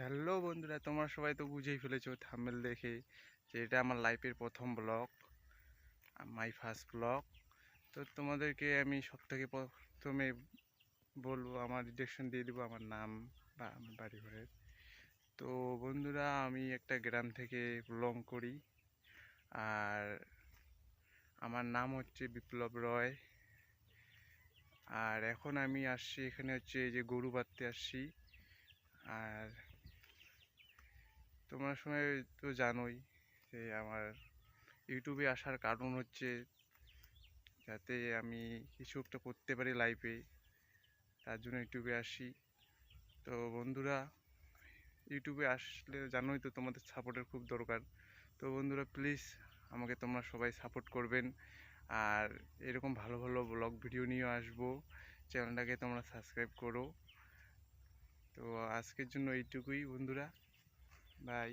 Hello বন্ধুরা, তোমরা সবাই তো বুঝেই ফেলেছো থাম্বনেল দেখে যে এটা আমার লাইফের প্রথম ব্লগ, মাই ফার্স্ট ব্লগ। তো তোমাদেরকে আমি সব থেকে প্রথমে বলবো, আমার ডিরেকশন দিয়ে দেবো আমার নাম বা আমার বাড়ি ঘরের। তো বন্ধুরা, আমি একটা গ্রাম থেকে বিলং করি, আর আমার নাম হচ্ছে বিপ্লব রয়। আর এখন আমি আসছি এখানে হচ্ছে এই যে গরু বাঁধতে আসছি। আর তোমরা সময় তো জানোই যে আমার ইউটিউবে আসার কারণ হচ্ছে যাতে আমি কিছু একটা করতে পারি লাইফে, তার জন্য ইউটিউবে আসি। তো বন্ধুরা, ইউটিউবে আসলে জানোই তো তোমাদের সাপোর্টের খুব দরকার। তো বন্ধুরা, প্লিজ আমাকে তোমরা সবাই সাপোর্ট করবেন। আর এরকম ভালো ভালো ব্লগ ভিডিও নিয়ে আসবো, চ্যানেলটাকে তোমরা সাবস্ক্রাইব করো। তো আজকের জন্য এইটুকুই বন্ধুরা, বাই।